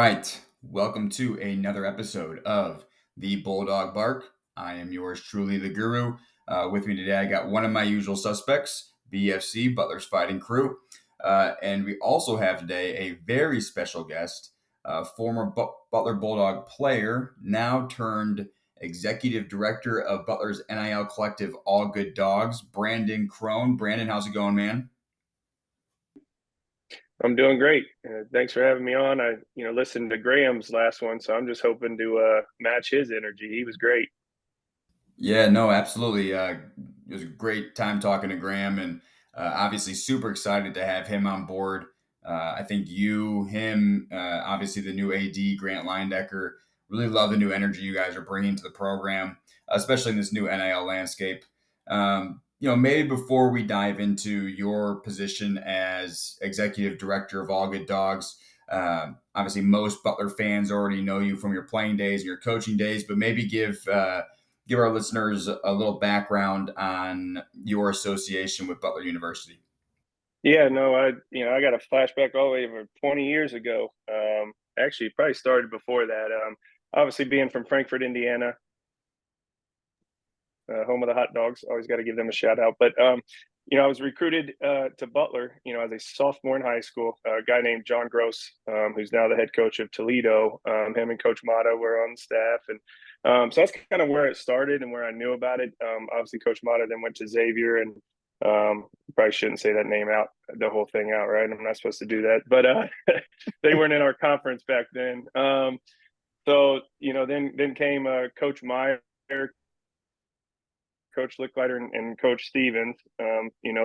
right. Welcome to another episode of the Bulldog Bark. I am yours truly, the Guru. With me today, I got one of my usual suspects, BFC, Butler's Fighting Crew. And we also have today a very special guest, former Butler Bulldog player, now turned executive director of Butler's NIL collective, All Good Dawgs, Brandon Crone. Brandon, how's it going, man? I'm doing great. Thanks for having me on. I listened to Graham's last one, so I'm just hoping to match his energy. He was great. Yeah, no, absolutely. It was a great time talking to Graham, and obviously super excited to have him on board. I think you, him, obviously the new AD, Grant Leindecker, really love the new energy you guys are bringing to the program, especially in this new NIL landscape. Maybe before we dive into your position as executive director of All Good Dogs, obviously most Butler fans already know you from your playing days and your coaching days, but maybe give our listeners a little background on your association with Butler University. Yeah, no, I got a flashback all the way over 20 years ago. Actually, probably started before that. Obviously, being from Frankfort, Indiana, home of the hot dogs, always got to give them a shout out. But I was recruited to Butler, as a sophomore in high school. A guy named John Gross, who's now the head coach of Toledo. Him and Coach Mata were on the staff, and so that's kind of where it started and where I knew about it. Obviously, Coach Mata then went to Xavier, and probably shouldn't say that name out, the whole thing out, right? I'm not supposed to do that, but they weren't in our conference back then. Then came Coach Meyer, Coach Licklider, and Coach Stevens.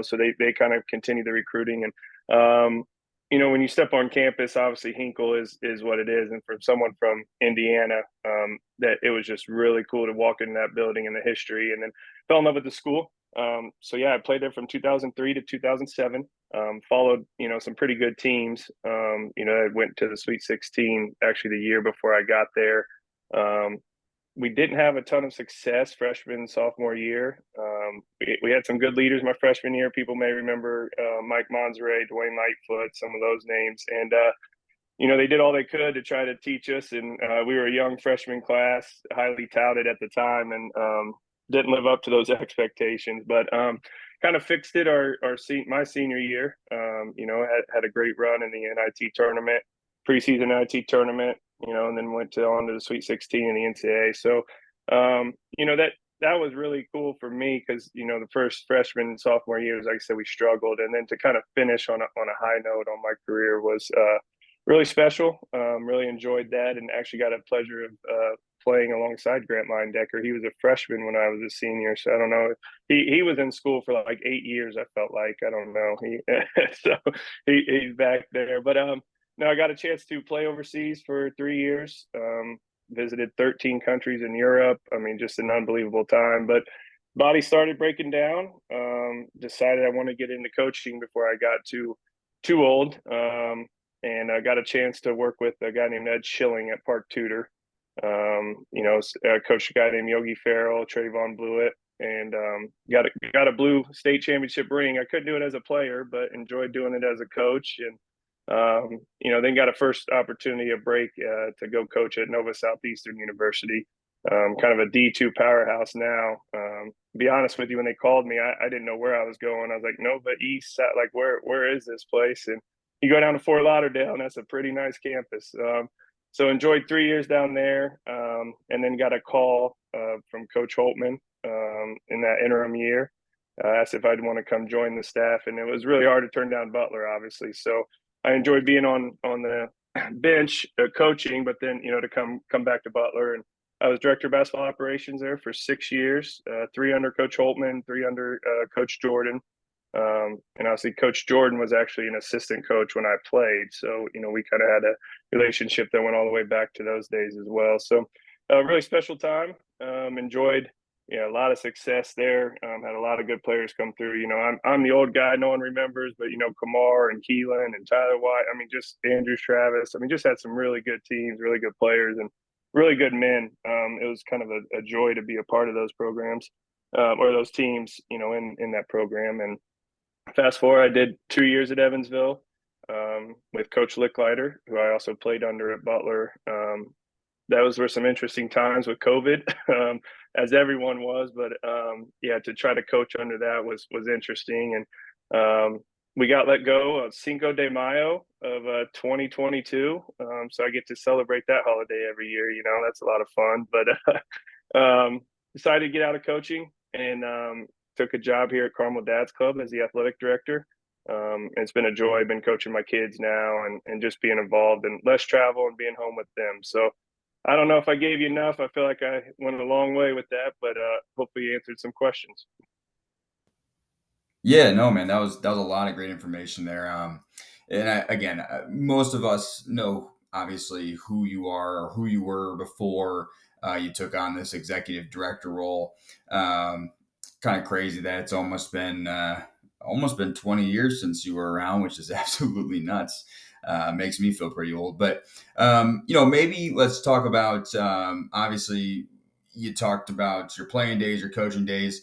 So they kind of continue the recruiting. And when you step on campus, obviously Hinkle is what it is. And for someone from Indiana, that it was just really cool to walk in that building and the history, and then fell in love with the school. I played there from 2003 to 2007. Followed some pretty good teams. I went to the Sweet 16 actually the year before I got there. We didn't have a ton of success freshman, sophomore year. We had some good leaders my freshman year. People may remember Mike Monzere, Dwayne Lightfoot, some of those names. And, they did all they could to try to teach us. And we were a young freshman class, highly touted at the time, and didn't live up to those expectations. But kind of fixed it my senior year. Had a great run in the NIT tournament, preseason NIT tournament, and then went on to the Sweet 16 in the NCAA. So, that was really cool for me because, the first freshman and sophomore years, like I said, we struggled. And then to kind of finish on a high note on my career was really special. Really enjoyed that, and actually got a pleasure of playing alongside Grant Leindecker. He was a freshman when I was a senior. So I don't know. He was in school for like 8 years, I felt like. I don't know. He's back there. But no, I got a chance to play overseas for 3 years. Visited 13 countries in Europe. I mean, just an unbelievable time. But body started breaking down. Decided I want to get into coaching before I got too old. And I got a chance to work with a guy named Ed Schilling at Park Tudor. Coached a guy named Yogi Farrell, Trayvon Blewett, and got a blue state championship ring. I couldn't do it as a player, but enjoyed doing it as a coach. And then got a first opportunity, a break to go coach at Nova Southeastern University, kind of a D2 powerhouse now. Be honest with you, when they called me, I didn't know where I was going. I was like, Nova East, like where is this place? And you go down to Fort Lauderdale, and that's a pretty nice campus. So enjoyed 3 years down there, and then got a call from Coach Holtman in that interim year. Asked if I'd want to come join the staff, and it was really hard to turn down Butler, obviously. So I enjoyed being on the bench coaching, but then to come back to Butler, and I was director of basketball operations there for 6 years, 3 under Coach Holtman, 3 under Coach Jordan. And obviously Coach Jordan was actually an assistant coach when I played. So, we kind of had a relationship that went all the way back to those days as well. So a really special time. Enjoyed, a lot of success there. Had a lot of good players come through. I'm the old guy no one remembers, but, Kamar and Keelan and Tyler White. I mean, just Andrew Travis. I mean, just had some really good teams, really good players, and really good men. It was kind of a joy to be a part of those programs or those teams, in that program. And fast forward, I did 2 years at Evansville. with Coach Licklider, who I also played under at Butler. Those were some interesting times with COVID, as everyone was. But yeah, to try to coach under that was interesting. And we got let go of Cinco de Mayo of 2022, so I get to celebrate that holiday every year. That's a lot of fun. But decided to get out of coaching and took a job here at Carmel Dad's Club as the athletic director. It's been a joy. I've been coaching my kids now and just being involved and less travel and being home with them. So I don't know if I gave you enough. I feel like I went a long way with that, but hopefully you answered some questions. Yeah, no, man, that was a lot of great information there. And again, most of us know obviously who you are or who you were before you took on this executive director role. Um, Kind of crazy that it's almost been 20 years since you were around, which is absolutely nuts. Makes me feel pretty old. But maybe let's talk about obviously you talked about your playing days, your coaching days.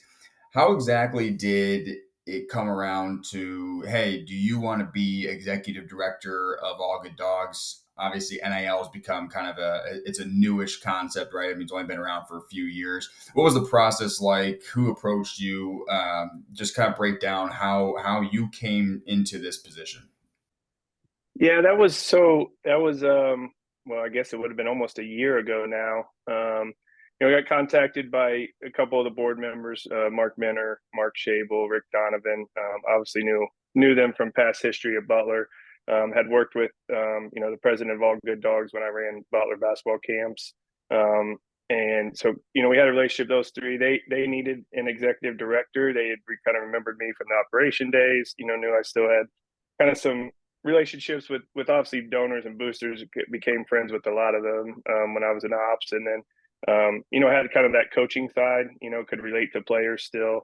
How exactly did it come around to, hey, do you want to be executive director of All Good Dogs? Obviously, NIL has become kind of it's a newish concept, right? I mean, it's only been around for a few years. What was the process like? Who approached you? Just kind of break down how you came into this position. Yeah, that was well, I guess it would have been almost a year ago now. I got contacted by a couple of the board members, Mark Menner, Mark Shabel, Rick Donovan. Obviously knew them from past history at Butler. Had worked with the president of All Good Dogs when I ran Butler basketball camps. And so we had a relationship. Those three, they needed an executive director. They had kind of remembered me from the operation days. Knew I still had kind of some relationships with obviously donors and boosters. Became friends with a lot of them when I was in ops, and then had kind of that coaching side. Could relate to players still,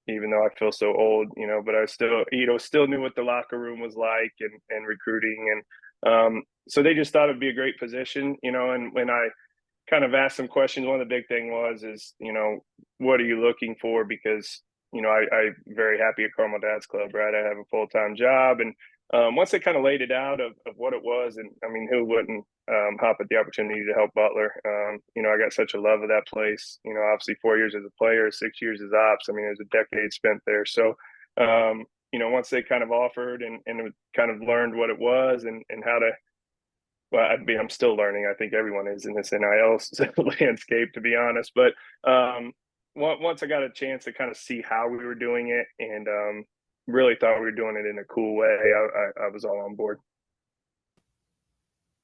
even though I feel so old. But I still knew what the locker room was like and recruiting, and so they just thought it'd be a great position. And when I kind of asked some questions, one of the big thing is what are you looking for? Because I'm very happy at Carmel Dad's Club, right? I have a full time job, and once they kind of laid it out of what it was, and I mean, who wouldn't hop at the opportunity to help Butler? I got such a love of that place. Obviously 4 years as a player, 6 years as ops. I mean, there's a decade spent there. So, once they kind of offered and kind of learned what it was and how to, well, I mean, I'm still learning. I think everyone is in this NIL landscape, to be honest. But once I got a chance to kind of see how we were doing it and really thought we were doing it in a cool way, I was all on board.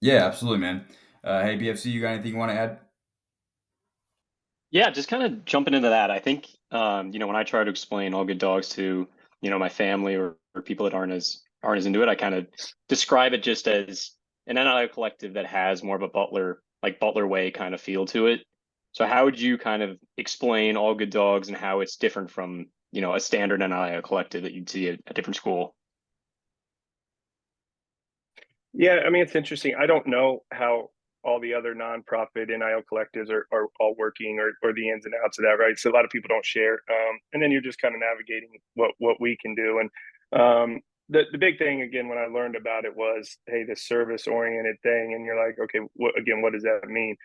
Yeah, absolutely, man. Hey, BFC, you got anything you want to add? Yeah, just kind of jumping into that. I think when I try to explain All Good Dogs to, my family or people that aren't as into it, I kind of describe it just as an NIL collective that has more of a Butler way kind of feel to it. So how would you kind of explain All Good Dogs and how it's different from, a standard NIL collective that you'd see at a different school? Yeah, I mean, it's interesting. I don't know how all the other nonprofit NIL collectives are all working or the ins and outs of that, right? So a lot of people don't share. And then you're just kind of navigating what we can do. And the big thing, again, when I learned about it was, hey, this service oriented thing. And you're like, okay, what does that mean?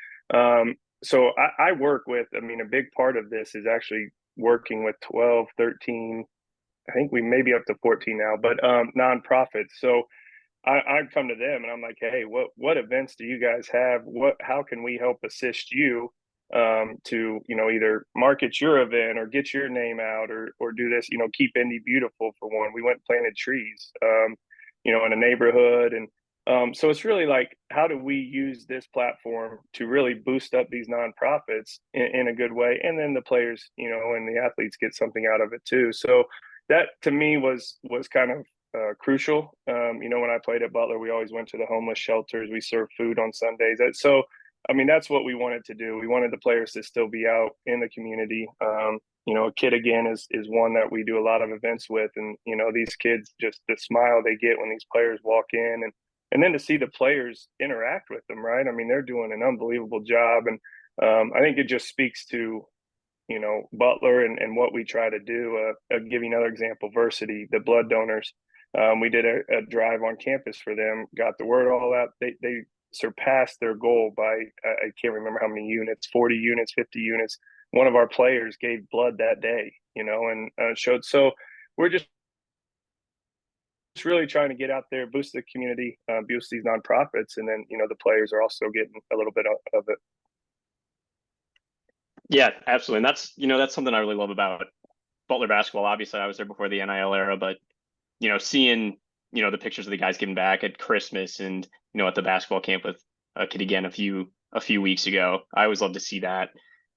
So I work with, I mean, a big part of this is actually working with 12, 13, I think we may be up to 14 now, but nonprofits. So I'd come to them and I'm like, hey, what events do you guys have? How can we help assist you to either market your event or get your name out or do this? Keep Indy beautiful for one. We went and planted trees, in a neighborhood, and so it's really like, how do we use this platform to really boost up these nonprofits in a good way, and then the players, and the athletes get something out of it too. So that to me was kind of crucial. When I played at Butler, we always went to the homeless shelters. We served food on Sundays. So, I mean, that's what we wanted to do. We wanted the players to still be out in the community. A kid again is one that we do a lot of events with, and these kids, just the smile they get when these players walk in, and then to see the players interact with them, right? I mean, they're doing an unbelievable job, and I think it just speaks to Butler and what we try to do. Giving another example, Versity, the blood donors. we did a drive on campus for them, got the word all out. They surpassed their goal by I can't remember how many units, 40 units, 50 units. One of our players gave blood that day, and showed. So we're just really trying to get out there, boost the community, boost these nonprofits, and then the players are also getting a little bit of it. Yeah, absolutely. And that's something I really love about Butler basketball. Obviously, I was there before the NIL era, but seeing the pictures of the guys giving back at Christmas and at the basketball camp with Kid again a few weeks ago, I always love to see that.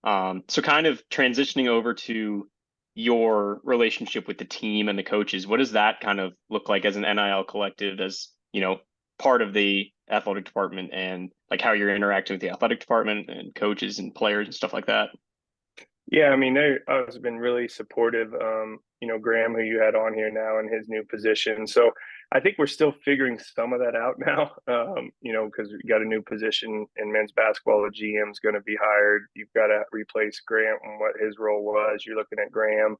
So kind of transitioning over to your relationship with the team and the coaches, what does that kind of look like as an NIL collective, as part of the athletic department, and like how you're interacting with the athletic department and coaches and players and stuff like that? Yeah, I mean, they have been really supportive. Graham, who you had on here now, in his new position. So I think we're still figuring some of that out now. Because we got a new position in men's basketball. The GM is going to be hired. You've got to replace Grant and what his role was. You're looking at Graham.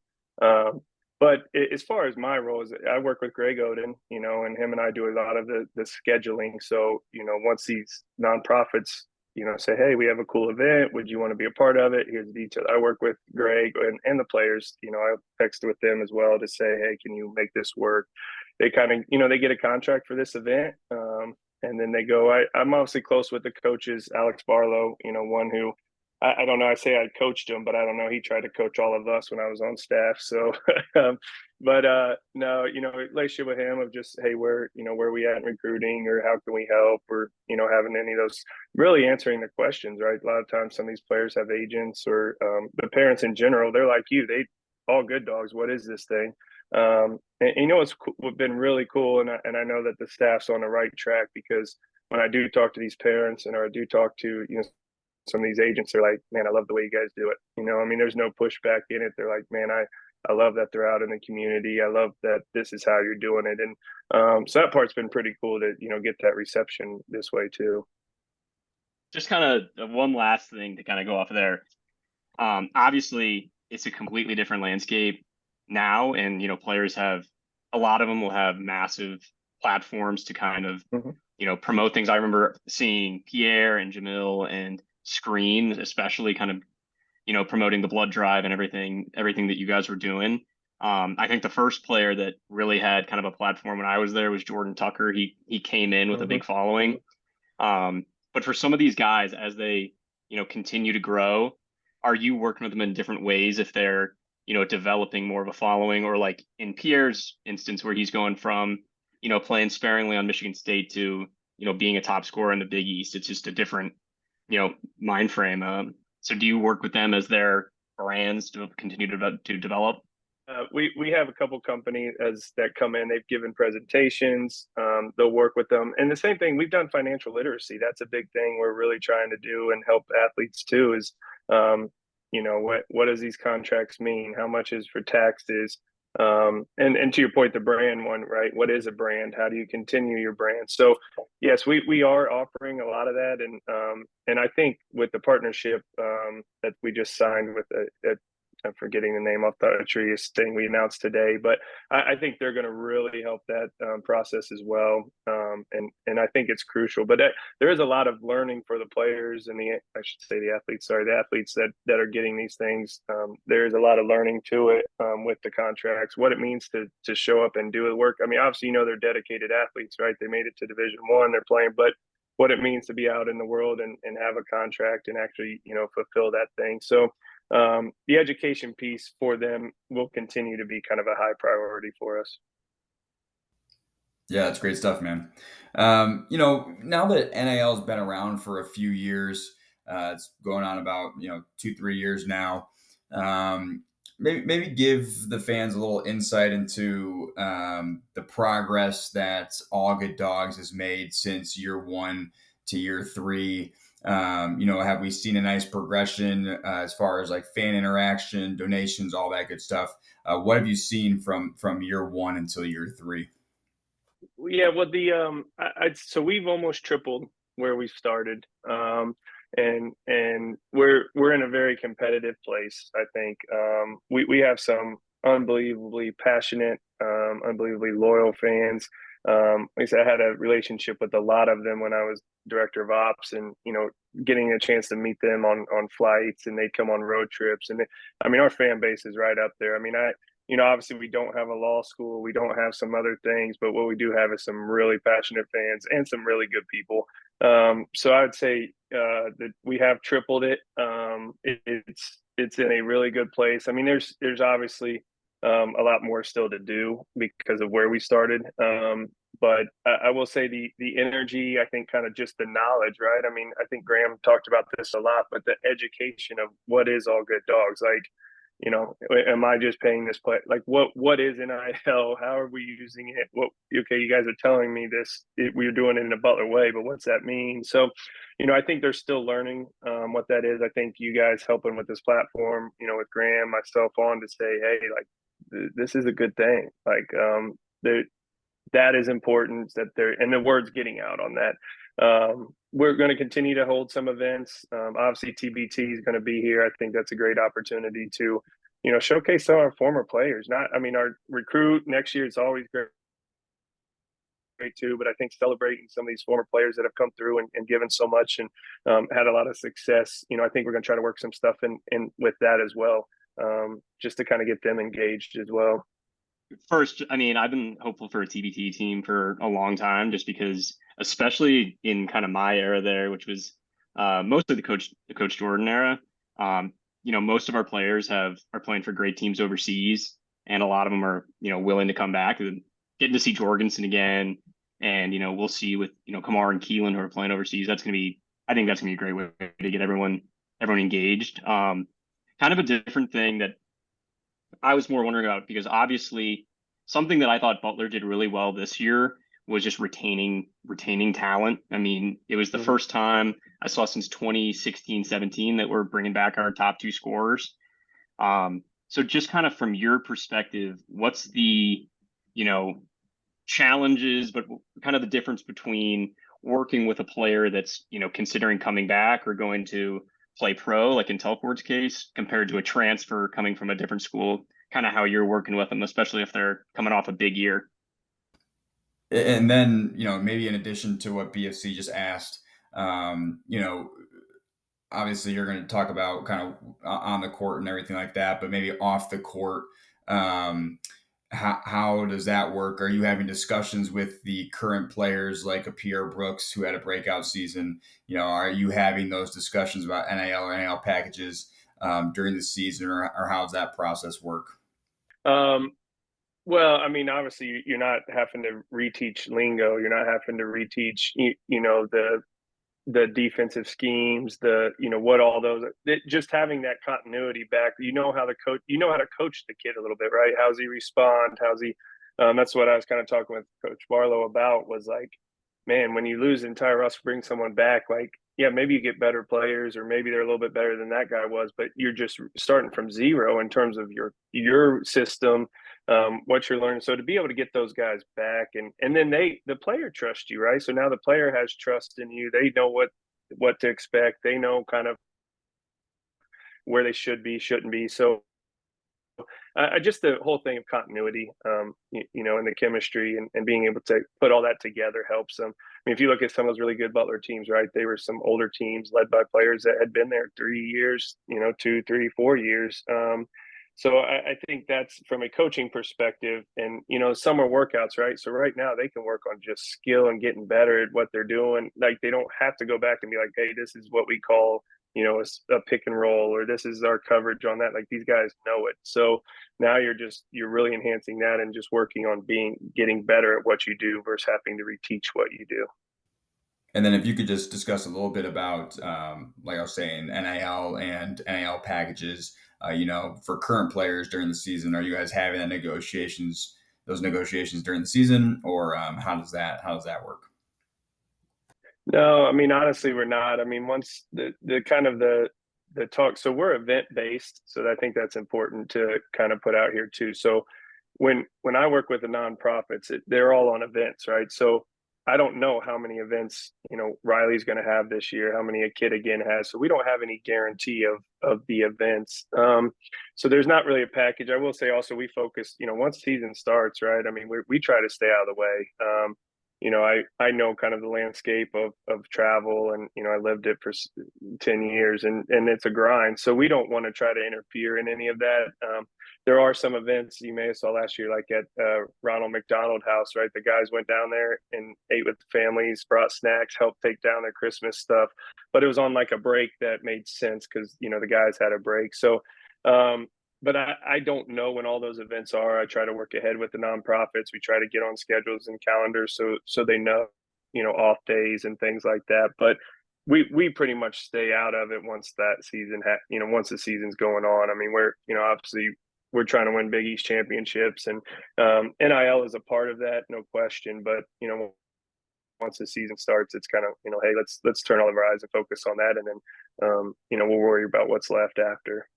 But as far as my role, is I work with Greg Oden, and him and I do a lot of the scheduling. So once these nonprofits say, hey, we have a cool event. Would you want to be a part of it? Here's the details. I work with Greg and the players. I text with them as well to say, hey, can you make this work? They kind of, they get a contract for this event. And then they go, I'm mostly close with the coaches, Alex Barlow, one who I don't know. I say I coached him, but I don't know. He tried to coach all of us when I was on staff. So, but no, relationship with him of just, hey, where we at in recruiting, or how can we help, or having any of those, really answering the questions, right? A lot of times, some of these players have agents, or the parents in general. They're like you. They all good dogs. What is this thing? It's been really cool, and I know that the staff's on the right track, because when I do talk to these parents, or I do talk to some of these agents, are like, man, I love the way you guys do it. I mean, there's no pushback in it. They're like, man, I love that they're out in the community. I love that this is how you're doing it. And so that part's been pretty cool to, get that reception this way too. Just kind of one last thing to kind of go off of there. Obviously, it's a completely different landscape now, and players have, a lot of them will have massive platforms to kind of promote things. I remember seeing Pierre and Jamil and Screen, especially, kind of promoting the blood drive and everything that you guys were doing. I think the first player that really had kind of a platform when I was there was Jordan Tucker. He came in with a big following. But for some of these guys, as they continue to grow, are you working with them in different ways if they're developing more of a following, or like in Pierre's instance, where he's going from playing sparingly on Michigan State to being a top scorer in the Big East? It's just a different mind frame. So do you work with them as their brands to continue to develop? We have a couple companies that come in. They've given presentations. They'll work with them, and the same thing. We've done financial literacy. That's a big thing we're really trying to do and help athletes too. Is what does these contracts mean? How much is for taxes? And to your point, the brand one, right? What is a brand? How do you continue your brand? So yes, we are offering a lot of that, and I think with the partnership that we just signed with I'm forgetting the name off the tree's thing we announced today, but I think they're going to really help that process as well. And I think it's crucial, but there is a lot of learning for the players and I should say the athletes that are getting these things. There is a lot of learning to it with the contracts, what it means to show up and do the work. I mean, obviously, they're dedicated athletes, right? They made it to Division I, they're playing, but what it means to be out in the world and have a contract and actually, fulfill that thing. So, the education piece for them will continue to be kind of a high priority for us. Yeah, that's great stuff, man. Now that NIL has been around for a few years, it's going on about 2-3 years now. Maybe give the fans a little insight into the progress that All Good Dogs has made since year 1 to year 3. Have we seen a nice progression as far as like fan interaction, donations, all that good stuff? What have you seen from year 1 until year 3? Yeah, well, so we've almost tripled where we started, and we're in a very competitive place. I think we have some unbelievably passionate unbelievably loyal fans. Like I said, I had a relationship with a lot of them when I was director of ops, and getting a chance to meet them on flights, and they'd come on road trips. And I mean, our fan base is right up there. I mean, obviously we don't have a law school, we don't have some other things, but what we do have is some really passionate fans and some really good people. So I would say that we have tripled it. It's in a really good place. I mean, there's obviously a lot more still to do because of where we started. But I will say the energy, I think, kind of just the knowledge, right? I mean, I think Graham talked about this a lot, but the education of what is all good dogs, like, am I just paying this play? Like, what is NIL? How are we using it? Okay, you guys are telling me this, we're doing it in a Butler way, but what's that mean? So, I think they're still learning what that is. I think you guys helping with this platform, with Graham, myself on to say, hey, like, this is a good thing. Like, that is important that and the word's getting out on that. We're going to continue to hold some events. Obviously, TBT is going to be here. I think that's a great opportunity to, showcase some of our former players. Our recruit next year is always great too, but I think celebrating some of these former players that have come through and given so much and had a lot of success. I think we're going to try to work some stuff in with that as well, just to kind of get them engaged as well. First, I mean, I've been hopeful for a TBT team for a long time, just because, especially in kind of my era there, which was mostly the Coach Jordan era. Most of our players are playing for great teams overseas, and a lot of them are willing to come back. And getting to see Jorgensen again, and we'll see with Kamar and Keelan who are playing overseas. I think that's gonna be a great way to get everyone engaged. Kind of a different thing that I was more wondering about, because obviously something that I thought Butler did really well this year was just retaining talent. I mean, it was the first time I saw since 2016-17 that we're bringing back our top two scorers. So just kind of from your perspective, what's the, challenges, but kind of the difference between working with a player that's, considering coming back or going to play pro, like in Telford's case, compared to a transfer coming from a different school, kind of how you're working with them, especially if they're coming off a big year. And then, maybe in addition to what BFC just asked, obviously you're going to talk about kind of on the court and everything like that, but maybe off the court, how does that work? Are you having discussions with the current players like a Pierre Brooks who had a breakout season? Are you having those discussions about NIL or NIL packages during the season, or how does that process work? Well, I mean, obviously, you're not having to reteach lingo. You're not having to reteach, the defensive schemes, what all those. Just having that continuity back. How to coach. How to coach the kid a little bit, right? How's he respond? How's he? That's what I was kind of talking with Coach Barlow about. Was like, man, when you lose the entire roster, bring someone back, like, yeah, maybe you get better players, or maybe they're a little bit better than that guy was, but you're just starting from zero in terms of your system, what you're learning. So to be able to get those guys back, and then the player trusts you, right? So now the player has trust in you. They know what to expect. They know kind of where they should be, shouldn't be. So just the whole thing of continuity, and the chemistry and being able to put all that together helps them. I mean, if you look at some of those really good Butler teams, right, they were some older teams led by players that had been there 3 years, 2, 3, 4 years. So I think that's from a coaching perspective, and summer workouts, right? So right now they can work on just skill and getting better at what they're doing. Like, they don't have to go back and be like, hey, this is what we call a pick and roll, or this is our coverage on that. Like, these guys know it. So now you're really enhancing that and just working on getting better at what you do versus having to reteach what you do. And then if you could just discuss a little bit about, like I was saying, NIL and NIL packages, for current players during the season. Are you guys having those negotiations during the season, or how does that work? No, I mean, honestly, we're not. I mean, once the kind of the talk, so we're event based. So I think that's important to kind of put out here too. So when I work with the nonprofits, they're all on events, right? So I don't know how many events, Riley's going to have this year, how many a kid again has. So we don't have any guarantee of the events. So there's not really a package. I will say also we focus, once season starts, right? I mean, we try to stay out of the way. I know kind of the landscape of travel, and I lived it for 10 years, and it's a grind. So we don't want to try to interfere in any of that. There are some events you may have saw last year, like at Ronald McDonald House, right? The guys went down there and ate with the families, brought snacks, helped take down their Christmas stuff, but it was on like a break that made sense because the guys had a break. So but I don't know when all those events are. I try to work ahead with the nonprofits. We try to get on schedules and calendars so they know, off days and things like that. But we pretty much stay out of it once that season once the season's going on. I mean, we're obviously we're trying to win Big East championships, and NIL is a part of that, no question. But once the season starts, it's kind of hey, let's turn all of our eyes and focus on that, and then we'll worry about what's left after.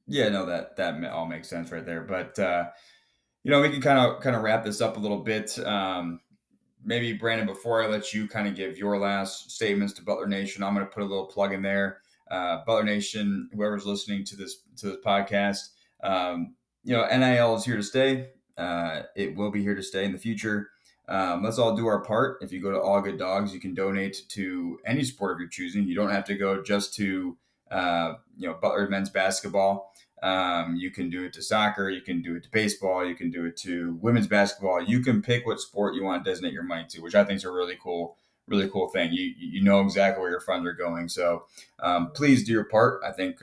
Yeah, no, that all makes sense right there. But we can kind of wrap this up a little bit. Maybe Brandon, before I let you kind of give your last statements to Butler Nation, I'm going to put a little plug in there. Butler Nation, whoever's listening to this podcast, NIL is here to stay. It will be here to stay in the future. Let's all do our part. If you go to All Good Dogs, you can donate to any sport of your choosing. You don't have to go just to Butler men's basketball. You can do it to soccer. You can do it to baseball. You can do it to women's basketball. You can pick what sport you want to designate your money to, which I think is a really cool thing. You know exactly where your funds are going. So please do your part. I think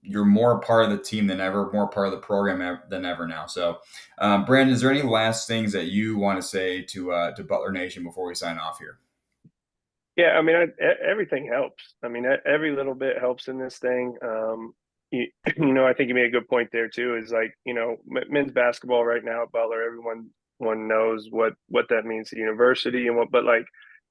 you're more part of the team than ever, more part of the program than ever now. So, Brandon, is there any last things that you want to say to Butler Nation before we sign off here? Yeah, I mean, everything helps. I mean, every little bit helps in this thing. I think you made a good point there too. Is like men's basketball right now at Butler, everyone knows what that means to the university and what, but like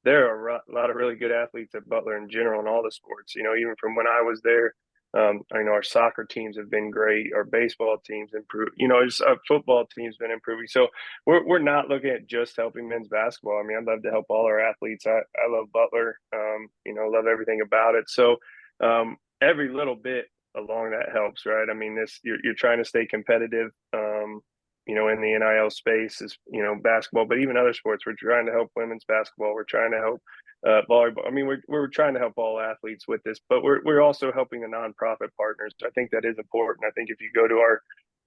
there are a lot of really good athletes at Butler in general in all the sports. Even from when I was there, I know our soccer teams have been great. Our baseball teams improved. Just our football team's been improving. So we're not looking at just helping men's basketball. I mean, I'd love to help all our athletes. I love Butler. Love everything about it. So every little bit along that helps, right? I mean, you're trying to stay competitive. In the NIL space is basketball, but even other sports. We're trying to help women's basketball. We're trying to help volleyball. I mean, we're trying to help all athletes with this, but we're also helping the nonprofit partners. I think that is important. I think if you go to our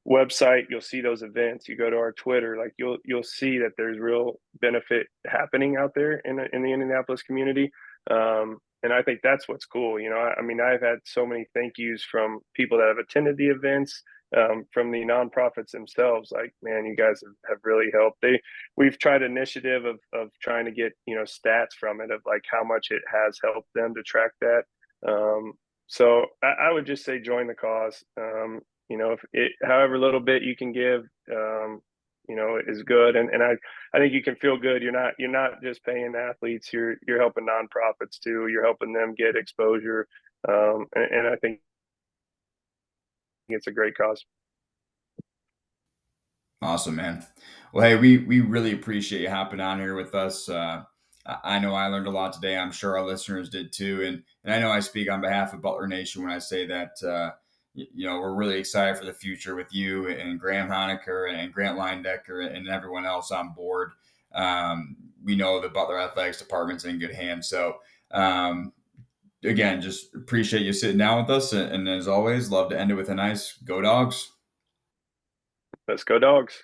website, you'll see those events. You go to our Twitter, like you'll see that there's real benefit happening out there in the Indianapolis community. And I think that's what's cool. I mean, I've had so many thank yous from people that have attended the events, from the nonprofits themselves. Like, man, you guys have really helped. We've tried initiative of trying to get stats from it, of like how much it has helped them to track that. So I would just say join the cause. If however little bit you can give, is good. And I think you can feel good. You're not just paying athletes. You're helping nonprofits too. You're helping them get exposure. And I think it's a great cause. Awesome, man. Well, hey, we really appreciate you hopping on here with us. I know I learned a lot today. I'm sure our listeners did too. And I know I speak on behalf of Butler Nation when I say that, we're really excited for the future with you and Graham Honecker and Grant Leindecker and everyone else on board. We know the Butler Athletics Department's in good hands. So, again, just appreciate you sitting down with us. And as always, love to end it with a nice Go Dogs. Let's go Dogs.